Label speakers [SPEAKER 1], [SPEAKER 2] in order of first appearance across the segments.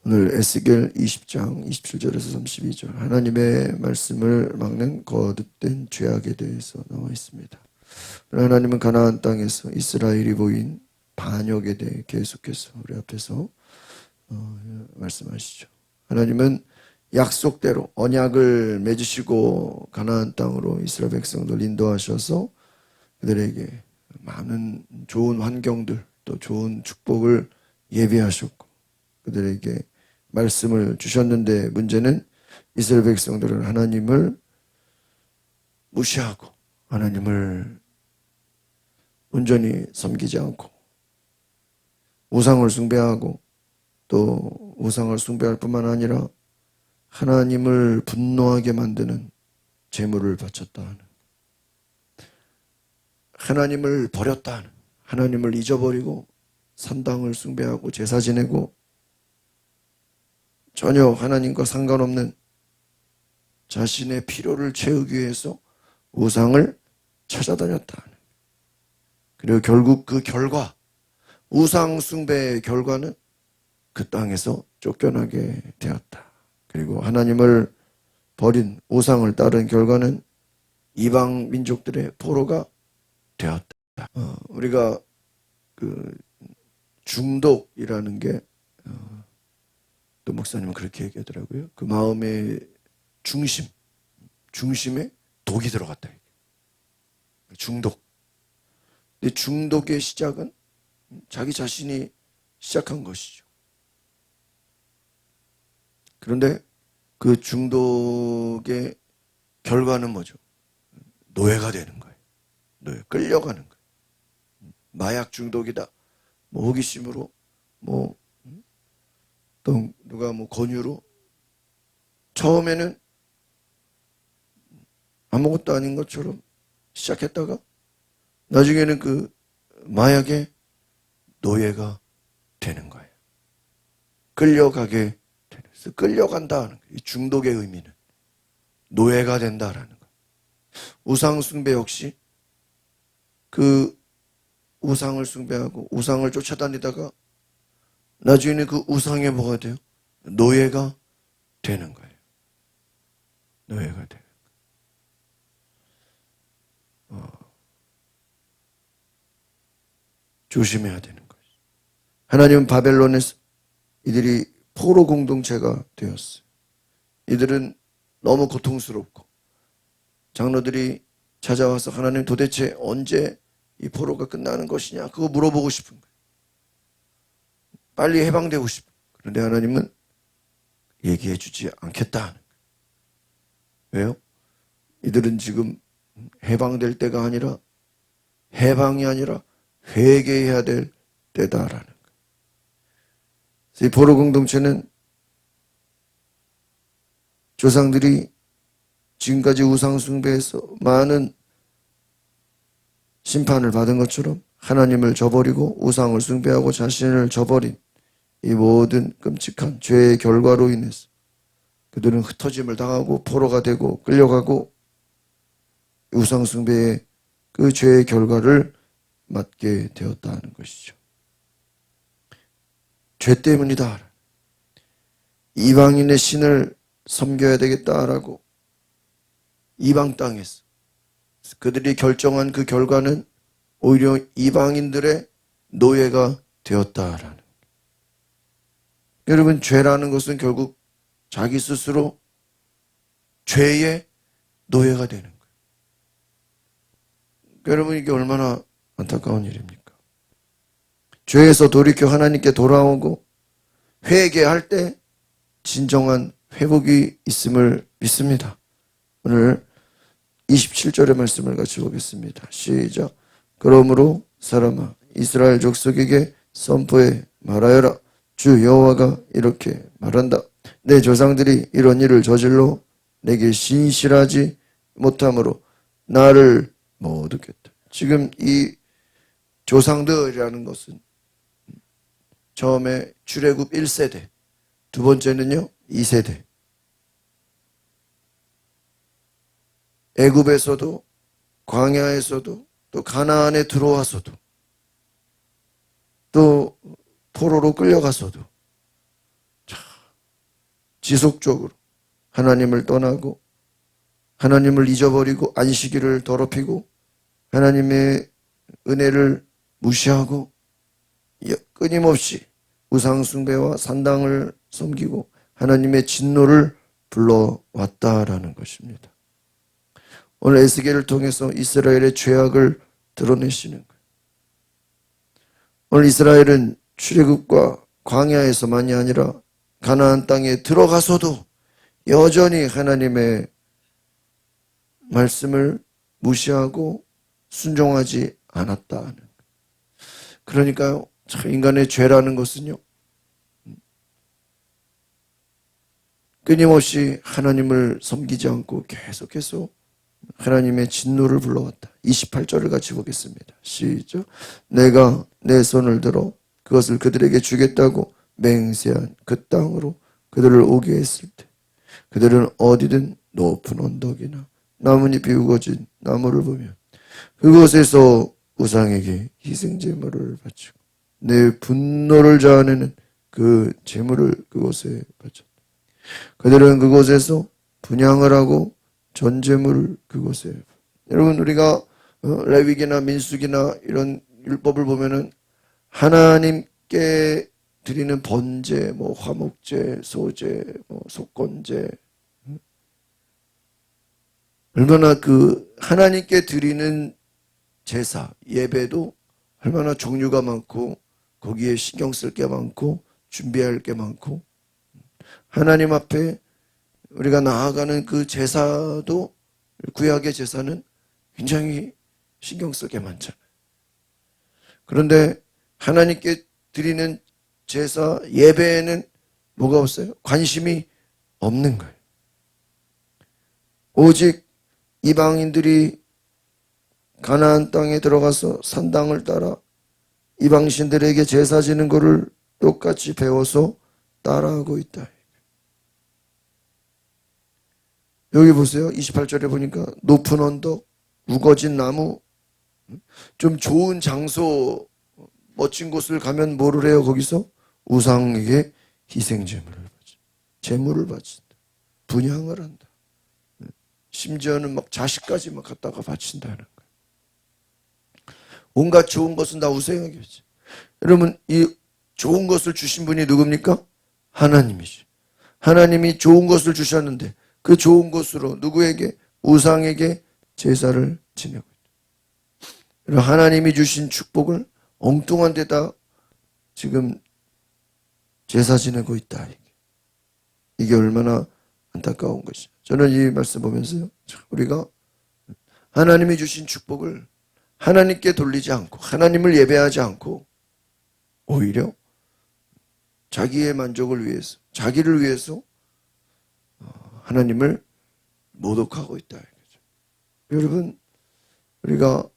[SPEAKER 1] 오늘 에스겔 20장 27절에서 32절 하나님의 말씀을 막는 거듭된 죄악에 대해서 나와 있습니다. 하나님은 가나안 땅에서 이스라엘이 보인 반역에 대해 계속해서 우리 앞에서 말씀하시죠. 하나님은 약속대로 언약을 맺으시고 가나안 땅으로 이스라엘 백성들 인도하셔서 그들에게 많은 좋은 환경들 또 좋은 축복을 예비하셨고 그들에게 말씀을 주셨는데 문제는 이스라엘 백성들은 하나님을 무시하고 하나님을 온전히 섬기지 않고 우상을 숭배하고 또 우상을 숭배할 뿐만 아니라 하나님을 분노하게 만드는 제물을 바쳤다 하는, 하나님을 버렸다 하는, 하나님을 잊어버리고 산당을 숭배하고 제사 지내고 전혀 하나님과 상관없는 자신의 필요를 채우기 위해서 우상을 찾아다녔다 하는. 그리고 결국 그 결과, 우상 숭배의 결과는 그 땅에서 쫓겨나게 되었다. 그리고 하나님을 버린 우상을 따른 결과는 이방 민족들의 포로가 되었다. 우리가 그 중독이라는 게 또 목사님은 그렇게 얘기하더라고요. 그 마음의 중심에 독이 들어갔다. 중독. 근데 중독의 시작은 자기 자신이 시작한 것이죠. 그런데 그 중독의 결과는 뭐죠? 노예가 되는 거예요. 노예, 끌려가는 거예요. 마약 중독이다. 뭐 호기심으로, 또 누가 권유로 처음에는 아무것도 아닌 것처럼 시작했다가 나중에는 그 마약의 노예가 되는 거예요. 끌려가게 되는, 끌려간다는 거예요. 이 중독의 의미는 노예가 된다라는 거예요. 우상 숭배 역시 그 우상을 숭배하고 우상을 쫓아다니다가 나중에는 그 우상에 뭐가 돼요? 노예가 되는 거예요. 노예가 되는 거예요. 조심해야 되는 거예요. 하나님은 바벨론에서 이들이 포로 공동체가 되었어요. 이들은 너무 고통스럽고 장로들이 찾아와서 하나님 도대체 언제 이 포로가 끝나는 것이냐 그거 물어보고 싶은 거예요. 빨리 해방되고 싶어요. 그런데 하나님은 얘기해 주지 않겠다 하는 거예요. 왜요? 이들은 지금 해방될 때가 아니라 해방이 아니라 회개해야 될 때다라는 거예요. 이 포로 공동체는 조상들이 지금까지 우상 숭배에서 많은 심판을 받은 것처럼 하나님을 저버리고 우상을 숭배하고 자신을 저버린 이 모든 끔찍한 죄의 결과로 인해서 그들은 흩어짐을 당하고 포로가 되고 끌려가고 우상 숭배의 그 죄의 결과를 맞게 되었다는 것이죠. 죄 때문이다. 이방인의 신을 섬겨야 되겠다라고 이방 땅에서 그들이 결정한 그 결과는 오히려 이방인들의 노예가 되었다라는. 여러분, 죄라는 것은 결국 자기 스스로 죄의 노예가 되는 거예요. 여러분, 이게 얼마나 안타까운 일입니까? 죄에서 돌이켜 하나님께 돌아오고 회개할 때 진정한 회복이 있음을 믿습니다. 오늘 27절의 말씀을 같이 보겠습니다. 시작. 그러므로 사람아 이스라엘 족속에게 선포해 말하여라. 주 여호와가 이렇게 말한다. 내 조상들이 이런 일을 저질러 내게 신실하지 못함으로 나를 못 얻겠다. 지금 이 조상들이라는 것은 처음에 출애굽 1세대, 두 번째는요 2세대. 애굽에서도 광야에서도 또 가나안에 들어와서도 또 포로로 끌려가서도 지속적으로 하나님을 떠나고 하나님을 잊어버리고 안식일을 더럽히고 하나님의 은혜를 무시하고 끊임없이 우상 숭배와 산당을 섬기고 하나님의 진노를 불러왔다라는 것입니다. 오늘 에스겔을 통해서 이스라엘의 죄악을 드러내시는 거예요. 오늘 이스라엘은 출애굽과 광야에서만이 아니라 가나안 땅에 들어가서도 여전히 하나님의 말씀을 무시하고 순종하지 않았다는 거예요. 그러니까요, 인간의 죄라는 것은요, 끊임없이 하나님을 섬기지 않고 계속해서 하나님의 진노를 불러왔다. 28절을 같이 보겠습니다. 시작. 내가 내 손을 들어 그것을 그들에게 주겠다고 맹세한 그 땅으로 그들을 오게 했을 때 그들은 어디든 높은 언덕이나 나뭇잎이 우거진 나무를 보면 그곳에서 우상에게 희생제물을 바치고 내 분노를 자아내는 그 제물을 그곳에 바쳤다. 그들은 그곳에서 분향을 하고 전제물을 그곳에. 여러분, 우리가 레위기나 민수기나 이런 율법을 보면은 하나님께 드리는 번제, 화목제, 소제, 속건제, 얼마나 그 하나님께 드리는 제사, 예배도 얼마나 종류가 많고 거기에 신경 쓸 게 많고 준비할 게 많고 하나님 앞에 우리가 나아가는 그 제사도 구약의 제사는 굉장히 신경 쓸 게 많잖아요. 그런데 하나님께 드리는 제사, 예배에는 뭐가 없어요? 관심이 없는 거예요. 오직 이방인들이 가나안 땅에 들어가서 산당을 따라 이방신들에게 제사 지는 것을 똑같이 배워서 따라하고 있다. 여기 보세요. 28절에 보니까 높은 언덕, 우거진 나무, 좀 좋은 장소, 멋진 곳을 가면 뭐를 해요? 거기서 우상에게 희생제물을 바친다. 제물을 바친다. 분향을 한다. 심지어는 막 자식까지 막 갖다가 바친다는 거예요. 온갖 좋은 것은 다 우상에게 바친다. 여러분, 이 좋은 것을 주신 분이 누굽니까? 하나님이죠. 하나님이 좋은 것을 주셨는데 그 좋은 것으로 누구에게? 우상에게 제사를 지내고 있다. 하나님이 주신 축복을 엉뚱한 데다 지금 제사 지내고 있다. 이게 얼마나 안타까운 것이죠. 저는 이 말씀 보면서요, 우리가 하나님이 주신 축복을 하나님께 돌리지 않고 하나님을 예배하지 않고 오히려 자기의 만족을 위해서, 자기를 위해서 하나님을 모독하고 있다. 여러분, 우리가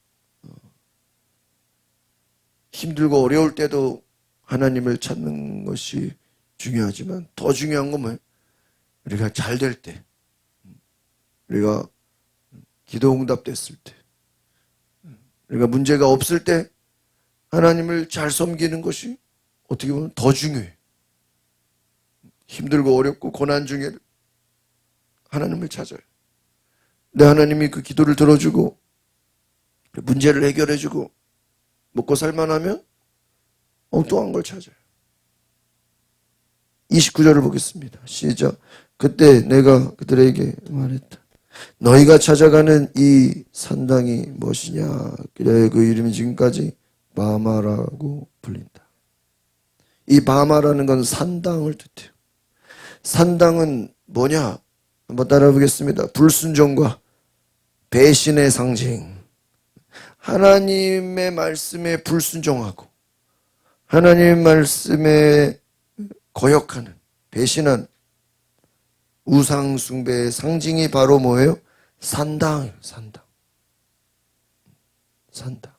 [SPEAKER 1] 힘들고 어려울 때도 하나님을 찾는 것이 중요하지만 더 중요한 건 뭐예요? 우리가 잘 될 때, 우리가 기도 응답됐을 때, 우리가 문제가 없을 때 하나님을 잘 섬기는 것이 어떻게 보면 더 중요해요. 힘들고 어렵고 고난 중에 하나님을 찾아요. 내 하나님이 그 기도를 들어주고 문제를 해결해주고 먹고 살만하면 엉뚱한 걸 찾아요. 29절을 보겠습니다. 시작. 그때 내가 그들에게 말했다. 너희가 찾아가는 이 산당이 무엇이냐? 그래, 그 이름이 지금까지 바마라고 불린다. 이 바마라는 건 산당을 뜻해요. 산당은 뭐냐? 한번 따라 보겠습니다. 불순종과 배신의 상징. 하나님의 말씀에 불순종하고 하나님의 말씀에 거역하는, 배신한 우상 숭배의 상징이 바로 뭐예요? 산당이에요. 산당. 산당.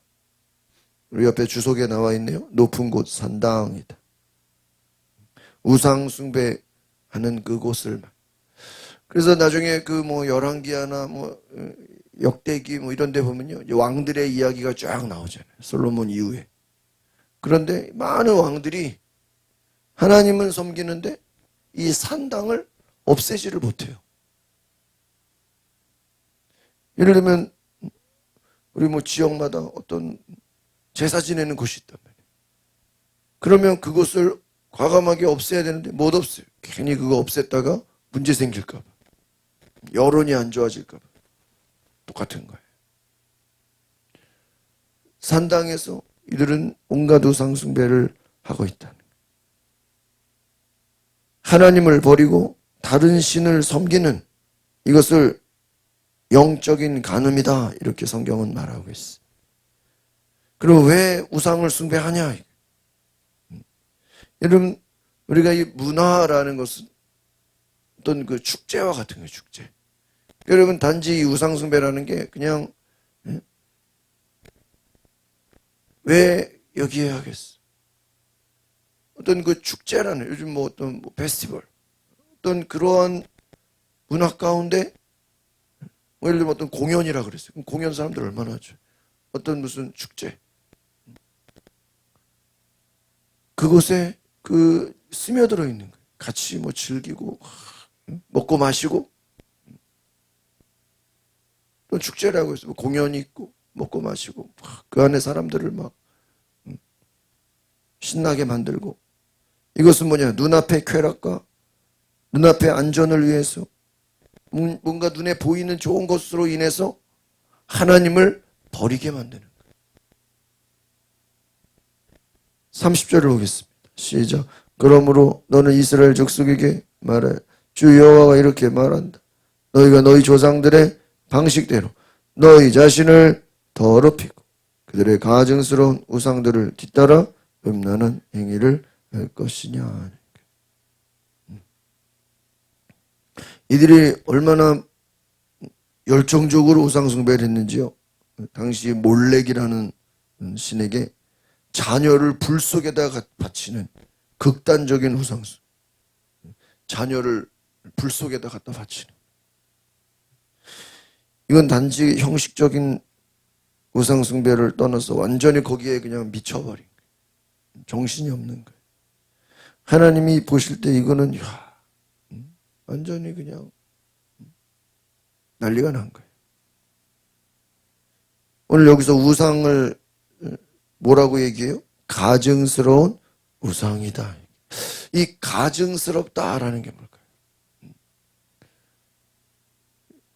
[SPEAKER 1] 우리 옆에 주석에 나와 있네요. 높은 곳 산당이다. 우상 숭배하는 그곳을. 그래서 나중에 그 열왕기하나 역대기 이런 데 보면요, 왕들의 이야기가 쫙 나오잖아요. 솔로몬 이후에. 그런데 많은 왕들이 하나님은 섬기는데 이 산당을 없애지를 못해요. 예를 들면 우리 뭐 지역마다 어떤 제사 지내는 곳이 있단 말이에요. 그러면 그것을 과감하게 없애야 되는데 못 없애요. 괜히 그거 없앴다가 문제 생길까 봐. 여론이 안 좋아질까 봐. 똑같은 거예요. 산당에서 이들은 온갖 우상 숭배를 하고 있다는 거예요. 하나님을 버리고 다른 신을 섬기는 이것을 영적인 간음이다, 이렇게 성경은 말하고 있어요. 그럼 왜 우상을 숭배하냐? 여러분, 우리가 이 문화라는 것은 어떤 그 축제와 같은 거예요, 축제. 여러분, 단지 이 우상 숭배라는 게 그냥 왜 여기에 하겠어? 어떤 그 축제라는, 요즘 뭐 어떤 뭐 페스티벌, 어떤 그러한 문화 가운데 뭐 예를 들면 어떤 공연이라 그랬어요. 그럼 공연 사람들 얼마나 하죠? 어떤 무슨 축제. 그곳에 그 스며들어 있는 거예요. 같이 뭐 즐기고 먹고 마시고 또 축제라고 해서 뭐 공연이 있고 먹고 마시고 그 안에 사람들을 막 신나게 만들고, 이것은 뭐냐? 눈앞의 쾌락과 눈앞의 안전을 위해서 뭔가 눈에 보이는 좋은 것으로 인해서 하나님을 버리게 만드는 거예요. 30절을 보겠습니다. 시작. 그러므로 너는 이스라엘 족속에게 말해. 주 여호와가 이렇게 말한다. 너희가 너희 조상들의 방식대로 너희 자신을 더럽히고 그들의 가증스러운 우상들을 뒤따라 음란한 행위를 할 것이냐. 이들이 얼마나 열정적으로 우상숭배를 했는지요. 당시 몰렉이라는 신에게 자녀를 불 속에다 바치는 극단적인 우상숭. 자녀를 불 속에다 갖다 바치는. 이건 단지 형식적인 우상숭배를 떠나서 완전히 거기에 그냥 미쳐버린 거예요. 정신이 없는 거예요. 하나님이 보실 때 이거는 완전히 그냥 난리가 난 거예요. 오늘 여기서 우상을 뭐라고 얘기해요? 가증스러운 우상이다. 이 가증스럽다라는 게 뭘까요?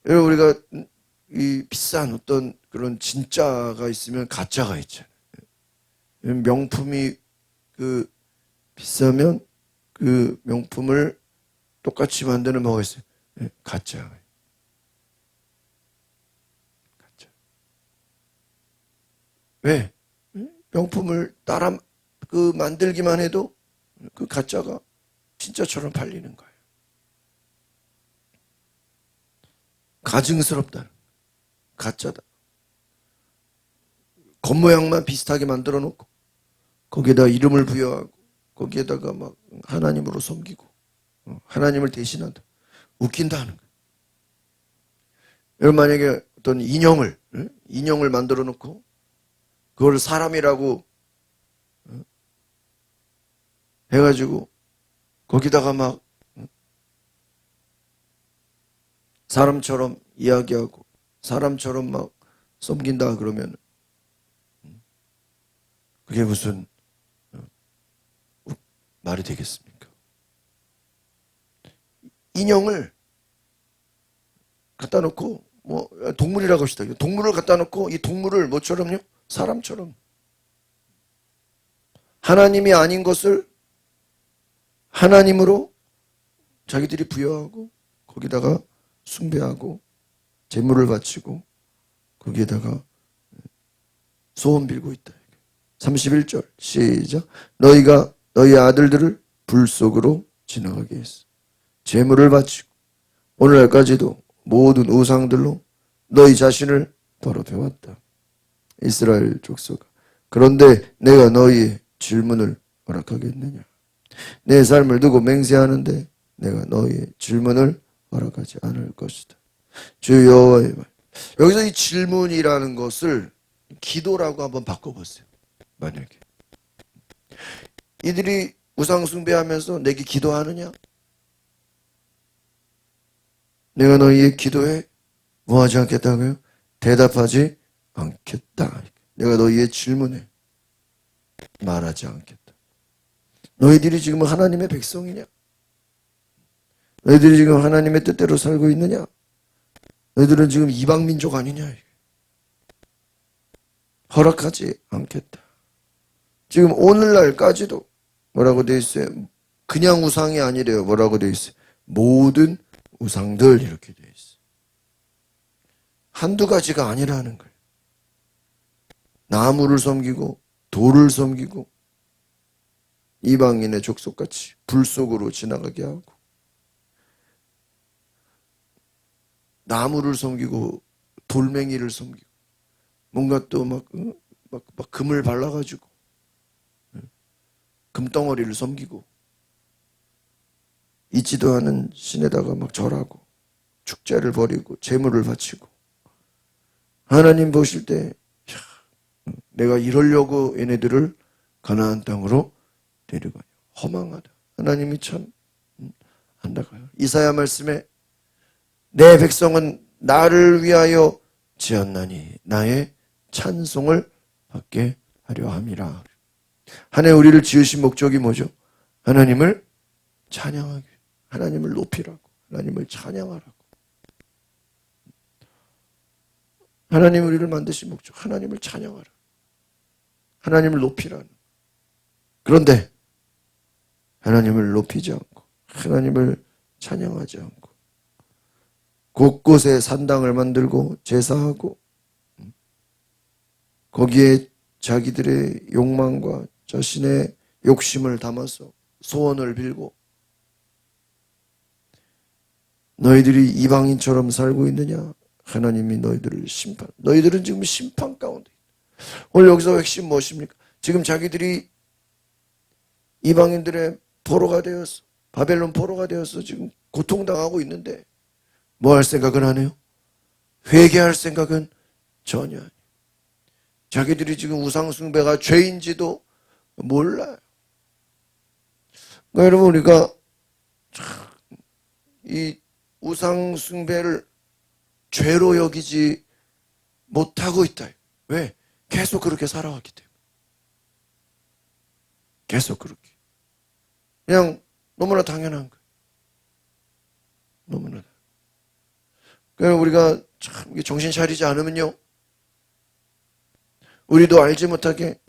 [SPEAKER 1] 여러분, 우리가 이 비싼 어떤 그런 진짜가 있으면 가짜가 있잖아요. 명품이 그 비싸면 그 명품을 똑같이 만드는 뭐가 있어요? 가짜. 가짜. 왜? 명품을 따라 그 만들기만 해도 그 가짜가 진짜처럼 팔리는 거예요. 가증스럽다. 가짜다. 겉모양만 비슷하게 만들어 놓고 거기에다 이름을 부여하고 거기에다가 막 하나님으로 섬기고 하나님을 대신한다. 웃긴다 하는 거예요. 여러분, 만약에 어떤 인형을 만들어 놓고 그걸 사람이라고 해가지고 거기다가 막 사람처럼 이야기하고 사람처럼 막 섬긴다 그러면 그게 무슨 말이 되겠습니까? 인형을 갖다 놓고 뭐 동물이라고 합시다. 동물을 갖다 놓고 이 동물을 뭐처럼요? 사람처럼. 하나님이 아닌 것을 하나님으로 자기들이 부여하고 거기다가 숭배하고 제물을 바치고 거기에다가 소원 빌고 있다. 31절 시작. 너희가 너희 아들들을 불 속으로 지나가게 했어. 제물을 바치고 오늘날까지도 모든 우상들로 너희 자신을 더럽혀왔다. 이스라엘 족속아, 그런데 내가 너희의 질문을 허락하겠느냐? 내 삶을 두고 맹세하는데 내가 너희의 질문을 허락하지 않을 것이다. 주 여호와의 말. 여기서 이 질문이라는 것을 기도라고 한번 바꿔보세요. 만약에 이들이 우상 숭배하면서 내게 기도하느냐? 내가 너희의 기도에 뭐 하지 않겠다고요? 대답하지 않겠다. 내가 너희의 질문에 말하지 않겠다. 너희들이 지금 하나님의 백성이냐? 너희들이 지금 하나님의 뜻대로 살고 있느냐? 너희들은 지금 이방민족 아니냐? 허락하지 않겠다. 지금 오늘날까지도 뭐라고 되어 있어요? 그냥 우상이 아니래요. 뭐라고 되어 있어요? 모든 우상들 이렇게 되어 있어요. 한두 가지가 아니라는 거예요. 나무를 섬기고 돌을 섬기고 이방인의 족속같이 불 속으로 지나가게 하고 나무를 섬기고 돌멩이를 섬기고 뭔가 또 막 금을 발라가지고 금덩어리를 섬기고 있지도 않은 신에다가 막 절하고 축제를 벌이고 제물을 바치고 하나님 보실 때 내가 이러려고 얘네들을 가나안 땅으로 데려가냐. 허망하다. 하나님이 참 안타까워요. 이사야 말씀에 내 백성은 나를 위하여 지었나니 나의 찬송을 받게 하려 함이라. 하나님 우리를 지으신 목적이 뭐죠? 하나님을 찬양하기, 하나님을 높이라고, 하나님을 찬양하라고. 하나님 우리를 만드신 목적, 하나님을 찬양하라. 하나님을 높이라는. 그런데 하나님을 높이지 않고 하나님을 찬양하지 않고 곳곳에 산당을 만들고 제사하고 거기에 자기들의 욕망과 자신의 욕심을 담아서 소원을 빌고 너희들이 이방인처럼 살고 있느냐? 하나님이 너희들을 심판. 너희들은 지금 심판 가운데. 오늘 여기서 핵심 무엇입니까? 지금 자기들이 이방인들의 포로가 되어서 바벨론 포로가 되어서 지금 고통당하고 있는데 뭐 할 생각은 안 해요? 회개할 생각은 전혀 아니에요. 자기들이 지금 우상숭배가 죄인지도 몰라요. 그러니까 여러분 우리가 이 우상숭배를 죄로 여기지 못하고 있다. 왜? 계속 그렇게 살아왔기 때문에. 계속 그렇게. 그냥 너무나 당연한 거예요. 너무나. 그러니까 우리가 참 정신 차리지 않으면요. 우리도 알지 못하게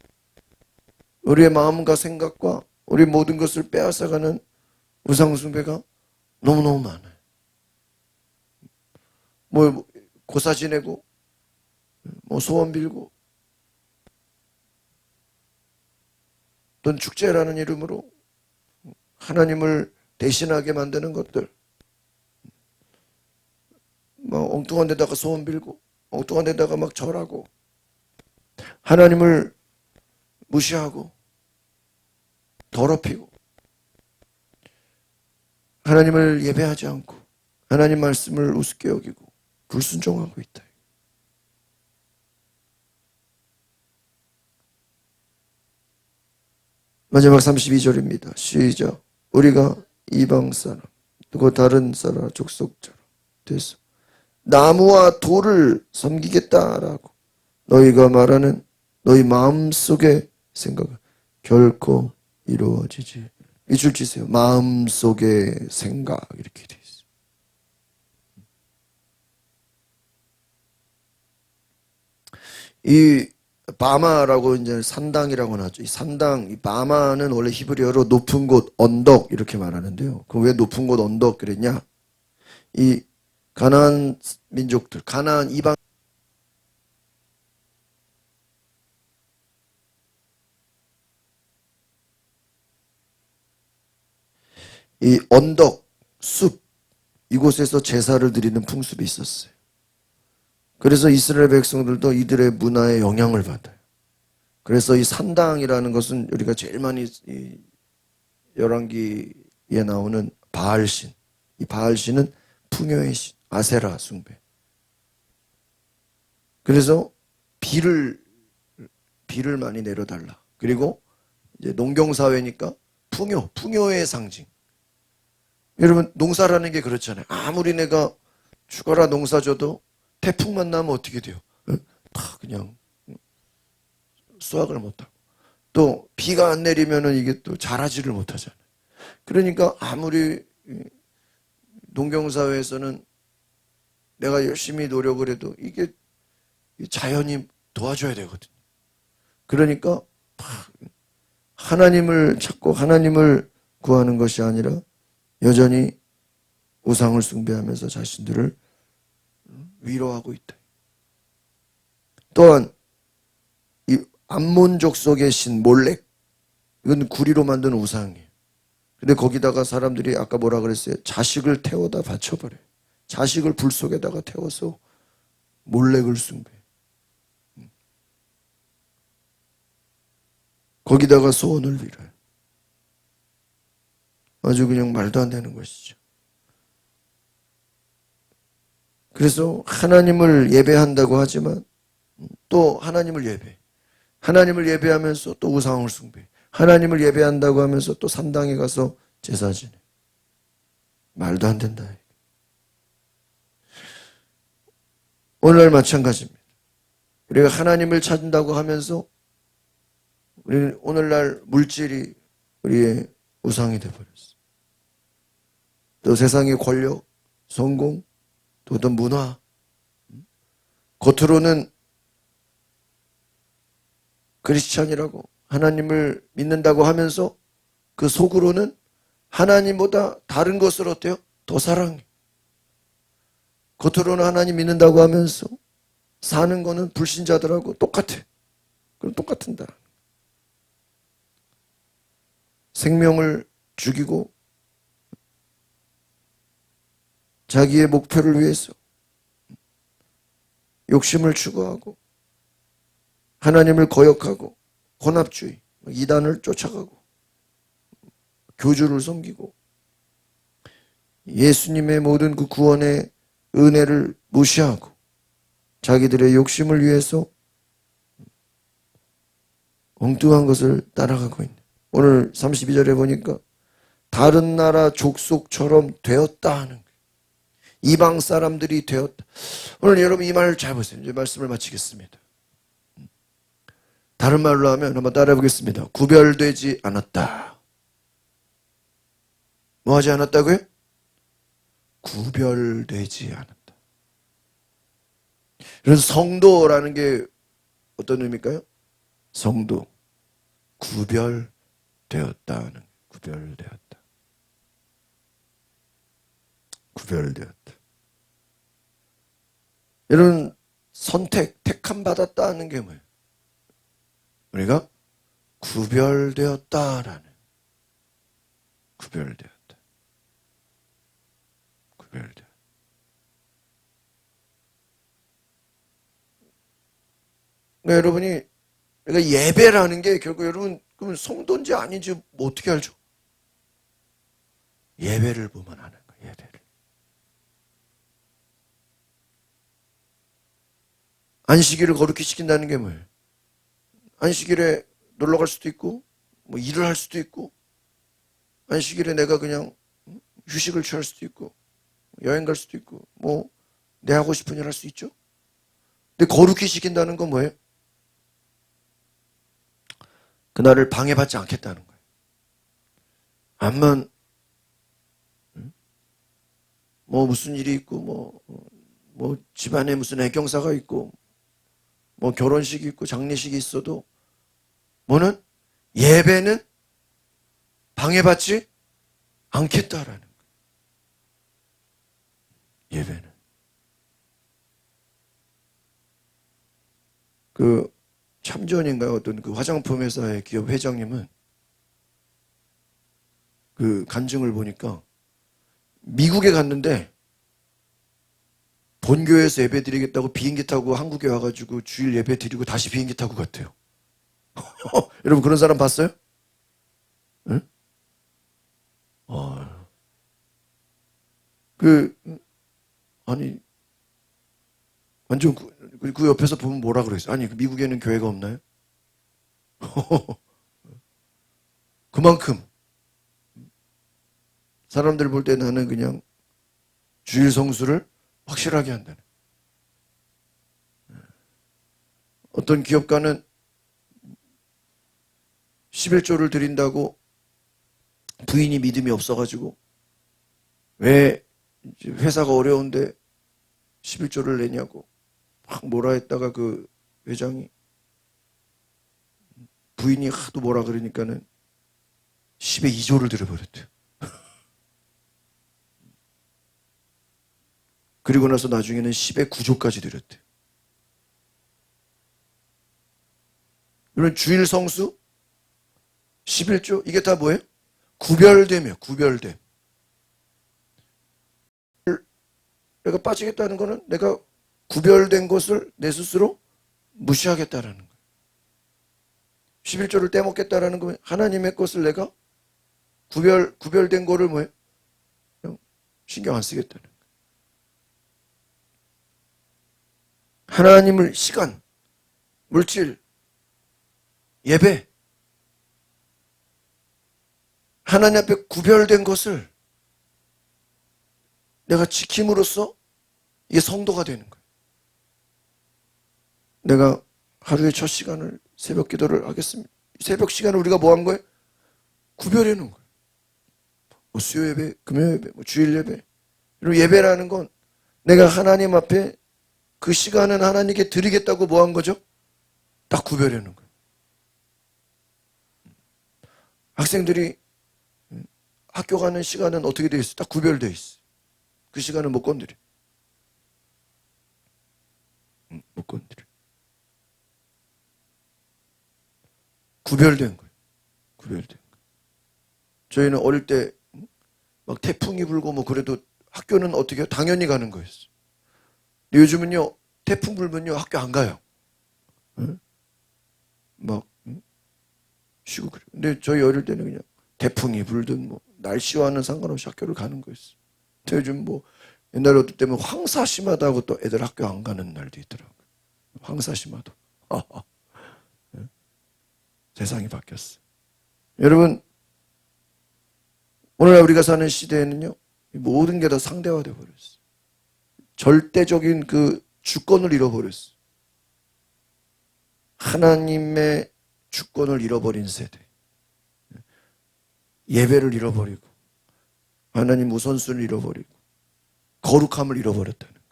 [SPEAKER 1] 우리의 마음과 생각과 우리 모든 것을 빼앗아가는 우상숭배가 너무너무 많아요. 뭐 고사 지내고 뭐 소원 빌고 또는 축제라는 이름으로 하나님을 대신하게 만드는 것들 뭐 엉뚱한 데다가 소원 빌고 엉뚱한 데다가 막 절하고 하나님을 무시하고 더럽히고 하나님을 예배하지 않고 하나님 말씀을 우습게 여기고 불순종하고 있다. 마지막 32절입니다. 시작. 우리가 이방 사람 또 다른 사람 족속처럼 돼서 나무와 돌을 섬기겠다라고 너희가 말하는 너희 마음속의 생각은 결코 이루어지지. 이 줄 치세요. 마음속의 생각 이렇게 돼 있어요. 이 바마라고 이제 산당이라고 하죠. 이 산당, 이 바마는 원래 히브리어로 높은 곳, 언덕 이렇게 말하는데요. 그럼 왜 높은 곳, 언덕 그랬냐? 이 가나안 민족들, 가나안 이방 이 언덕, 숲 이곳에서 제사를 드리는 풍습이 있었어요. 그래서 이스라엘 백성들도 이들의 문화에 영향을 받아요. 그래서 이 산당이라는 것은 우리가 제일 많이 이 열왕기에 나오는 바알신. 이 바알신은 풍요의 신, 아세라 숭배. 그래서 비를 많이 내려달라. 그리고 이제 농경사회니까 풍요의 상징. 여러분 농사라는 게 그렇잖아요. 아무리 내가 죽어라 농사 져도 태풍만 나면 어떻게 돼요? 다 그냥 수확을 못하고, 또 비가 안 내리면은 이게 또 자라지를 못하잖아요. 그러니까 아무리 농경사회에서는 내가 열심히 노력을 해도 이게 자연이 도와줘야 되거든요. 그러니까 하나님을 찾고 하나님을 구하는 것이 아니라 여전히 우상을 숭배하면서 자신들을 위로하고 있다. 또한 이 암몬족 속의 신 몰렉, 이건 구리로 만든 우상이에요. 근데 거기다가 사람들이 아까 뭐라 그랬어요? 자식을 태워다 바쳐버려요. 자식을 불 속에다가 태워서 몰렉을 숭배. 거기다가 소원을 빌어요. 아주 그냥 말도 안 되는 것이죠. 그래서 하나님을 예배한다고 하지만 또 하나님을 예배. 하나님을 예배하면서 또 우상을 숭배. 하나님을 예배한다고 하면서 또 산당에 가서 제사 지내. 말도 안 된다. 오늘날 마찬가지입니다. 우리가 하나님을 찾는다고 하면서 우리는 오늘날 물질이 우리의 우상이 되어버렸어요. 또 세상의 권력, 성공, 또 어떤 문화. 겉으로는 크리스찬이라고 하나님을 믿는다고 하면서 그 속으로는 하나님보다 다른 것을 어때요? 더 사랑해. 겉으로는 하나님 믿는다고 하면서 사는 거는 불신자들하고 똑같아. 그럼 똑같은다. 생명을 죽이고 자기의 목표를 위해서 욕심을 추구하고 하나님을 거역하고 혼합주의, 이단을 쫓아가고 교주를 섬기고 예수님의 모든 그 구원의 은혜를 무시하고 자기들의 욕심을 위해서 엉뚱한 것을 따라가고 있는. 오늘 32절에 보니까 다른 나라 족속처럼 되었다 하는 거예요. 이방 사람들이 되었다. 오늘 여러분 이 말을 잘 보세요. 이제 말씀을 마치겠습니다. 다른 말로 하면 한번 따라해 보겠습니다. 구별되지 않았다. 뭐 하지 않았다고요? 구별되지 않았다. 그래서 성도라는 게 어떤 의미일까요? 성도. 구별되었다는. 구별되었다. 구별되었다. 여러분 택함 받았다는 게 뭐예요? 우리가 구별되었다라는. 구별되었다. 구별되었다. 그러니까 여러분이 그러니까 예배라는 게 결국 여러분 그러면 성도인지 아닌지 뭐 어떻게 알죠? 예배를 보면 아는 거예요. 예배를. 안식일을 거룩히 시킨다는 게 뭐예요? 안식일에 놀러 갈 수도 있고 뭐 일을 할 수도 있고 안식일에 내가 그냥 휴식을 취할 수도 있고 여행 갈 수도 있고 뭐 내 하고 싶은 일 할 수 있죠. 근데 거룩히 시킨다는 건 뭐예요? 그날을 방해받지 않겠다는 거예요. 암만 뭐 무슨 일이 있고 뭐 집안에 무슨 애경사가 있고 뭐 결혼식이 있고 장례식이 있어도 뭐는 예배는 방해받지 않겠다라는 거예요. 예배는. 그 참전인가요? 어떤 그 화장품 회사의 기업 회장님은 그 간증을 보니까 미국에 갔는데 본교에서 예배 드리겠다고 비행기 타고 한국에 와가지고 주일 예배 드리고 다시 비행기 타고 갔대요. 여러분 그런 사람 봤어요? 응? 아니 완전 그 옆에서 보면 뭐라 그랬어요? 아니 미국에는 교회가 없나요? 그만큼 사람들 볼 때 나는 그냥 주일 성수를 확실하게 한다는. 어떤 기업가는 11조를 드린다고 부인이 믿음이 없어가지고 왜 회사가 어려운데 11조를 내냐고 막 뭐라 했다가 그 회장이 부인이 하도 뭐라 그러니까는 10에 2조를 드려버렸대요. 그리고 나서 나중에는 10에 9조까지 드렸대요. 이런 주일 성수 11조 이게 다 뭐예요? 구별됨이에요. 구별됨. 내가 빠지겠다는 거는 내가 구별된 것을 내 스스로 무시하겠다라는 거예요. 11조를 떼먹겠다라는 거면 하나님의 것을 내가 구별된 거를 뭐예요? 신경 안 쓰겠다는 거예요. 하나님을 시간, 물질, 예배, 하나님 앞에 구별된 것을 내가 지킴으로써 이게 성도가 되는 거예요. 내가 하루의 첫 시간을 새벽 기도를 하겠습니다. 새벽 시간을 우리가 뭐 한 거예요? 구별해 놓은 거예요. 뭐 수요 예배, 금요 예배, 뭐 주일 예배. 이런 예배라는 건 내가 하나님 앞에 그 시간은 하나님께 드리겠다고 뭐 한 거죠? 딱 구별해 놓은 거예요. 학생들이 학교 가는 시간은 어떻게 되어 있어요? 딱 구별되어 있어요. 그 시간은 못 건드려. 못 건드려. 구별된 거예요. 구별된 거예요. 저희는 어릴 때 막 태풍이 불고 뭐 그래도 학교는 어떻게 해요? 당연히 가는 거였어요. 근데 요즘은요, 태풍 불면요, 학교 안 가요. 막, 쉬고 그래요. 근데 저희 어릴 때는 그냥 태풍이 불든 뭐, 날씨와는 상관없이 학교를 가는 거였어요. 근데 요즘 뭐, 옛날에 어떨 때면 황사 심하다고 또 애들 학교 안 가는 날도 있더라고요. 황사 심하다. 세상이 바뀌었어요. 여러분, 오늘날 우리가 사는 시대에는요, 모든 게 다 상대화되어 버렸어요. 절대적인 그 주권을 잃어버렸어요. 하나님의 주권을 잃어버린 세대. 예배를 잃어버리고, 하나님 우선순위를 잃어버리고, 거룩함을 잃어버렸다는 거예요.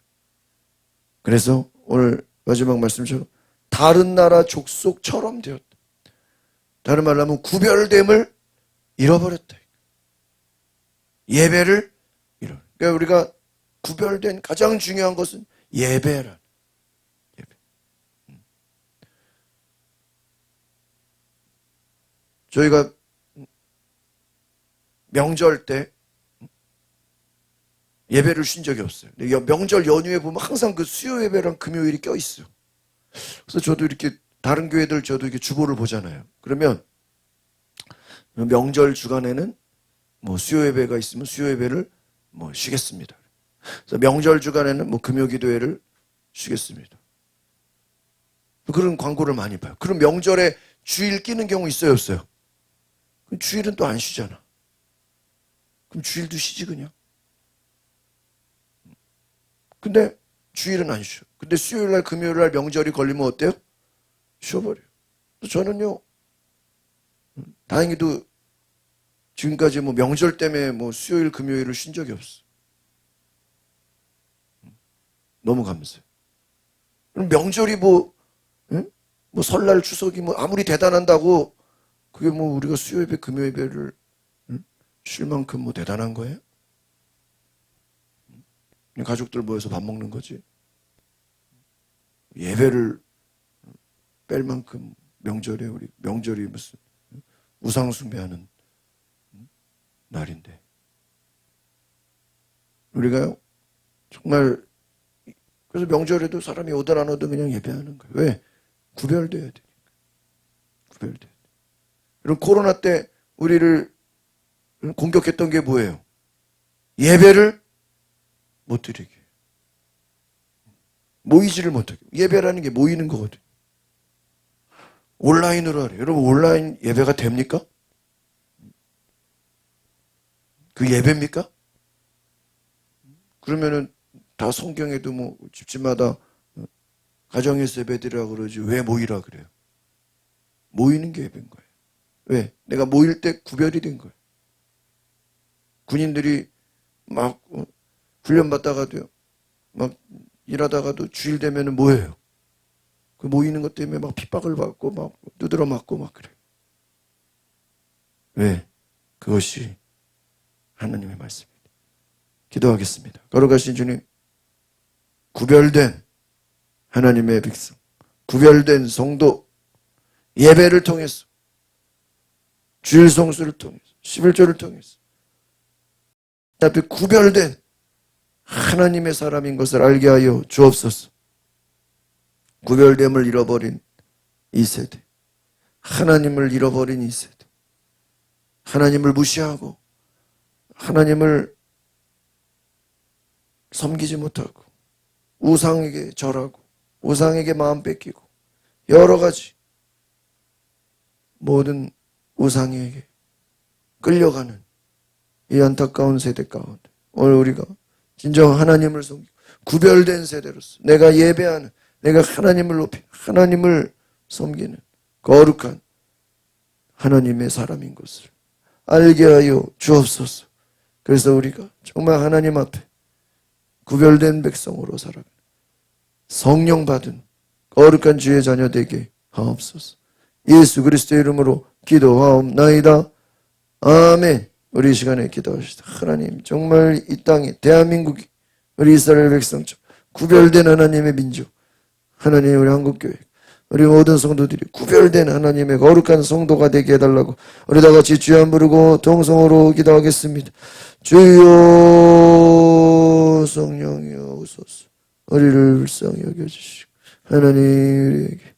[SPEAKER 1] 그래서 오늘 마지막 말씀처럼 다른 나라 족속처럼 되었다. 다른 말로 하면 구별됨을 잃어버렸다. 예배를 잃어. 그러니까 우리가 구별된 가장 중요한 것은 예배란. 예배. 저희가 명절 때 예배를 쉰 적이 없어요. 명절 연휴에 보면 항상 그 수요 예배랑 금요일이 껴 있어요. 그래서 저도 이렇게 다른 교회들 저도 이렇게 주보를 보잖아요. 그러면 명절 주간에는 뭐 수요 예배가 있으면 수요 예배를 뭐 쉬겠습니다. 그래서 명절 주간에는 뭐 금요 기도회를 쉬겠습니다. 그런 광고를 많이 봐요. 그럼 명절에 주일 끼는 경우 있어요, 없어요? 그럼 주일은 또 안 쉬잖아. 그럼 주일도 쉬지 그냥. 근데 주일은 안 쉬어. 근데 수요일 날 금요일 날 명절이 걸리면 어때요? 쉬어버려요. 저는요, 다행히도 지금까지 뭐 명절 때문에 뭐 수요일 금요일을 쉰 적이 없어. 너무 감사해요. 그럼 명절이 뭐, 응? 뭐 설날 추석이 뭐 아무리 대단한다고 그게 뭐 우리가 수요 예배 금요 예배를 쉴 만큼 뭐 대단한 거예요? 가족들 모여서 밥 먹는 거지. 예배를 뺄 만큼 명절에 우리 명절이 무슨 우상 숭배하는 날인데 우리가 정말 그래서 명절에도 사람이 오든 안 오든 그냥 예배하는 거예요. 왜? 구별돼야 되니까. 구별돼야 돼. 이런 코로나 때 우리를 공격했던 게 뭐예요? 예배를 못 드리게. 모이지를 못하게. 예배라는 게 모이는 거거든요. 온라인으로 하래요. 여러분 온라인 예배가 됩니까? 그 예배입니까? 그러면은 다 성경에도 뭐 집집마다 가정에서 예배드리라 그러지 왜 모이라 그래요? 모이는 게 예배인 거예요. 왜? 내가 모일 때 구별이 된 거예요. 군인들이 막 훈련 받다가도요, 막 일하다가도 주일 되면은 뭐예요? 그 모이는 것 때문에 막 핍박을 받고 막 두드러 맞고 막 그래요. 왜? 그것이 하나님의 말씀입니다. 기도하겠습니다. 거룩하신 주님, 구별된 하나님의 백성, 구별된 성도, 예배를 통해서, 주일 성수를 통해서, 11조를 통해서 앞에 구별된 하나님의 사람인 것을 알게 하여 주옵소서. 구별됨을 잃어버린 이 세대, 하나님을 잃어버린 이 세대, 하나님을 무시하고 하나님을 섬기지 못하고 우상에게 절하고 우상에게 마음 뺏기고 여러 가지 모든 우상에게 끌려가는 이 안타까운 세대 가운데 오늘 우리가 진정 하나님을 섬기고 구별된 세대로서 내가 예배하는, 내가 하나님을 높이 하나님을 섬기는 거룩한 하나님의 사람인 것을 알게 하여 주옵소서. 그래서 우리가 정말 하나님 앞에 구별된 백성으로 살아가는 성령 받은 거룩한 주의 자녀 되게 하옵소서. 예수 그리스도의 이름으로 기도하옵나이다. 아멘. 우리 이 시간에 기도하시다. 하나님, 정말 이 땅에 대한민국이 우리 이스라엘 백성처럼 구별된 하나님의 민족, 하나님 우리 한국교회, 우리 모든 성도들이 구별된 하나님의 거룩한 성도가 되게 해달라고 우리 다 같이 주여 한 부르고 동성으로 기도하겠습니다. 주여, 성령이여 오소서. 우리를 불쌍히 여겨주시고 하나님 우리에게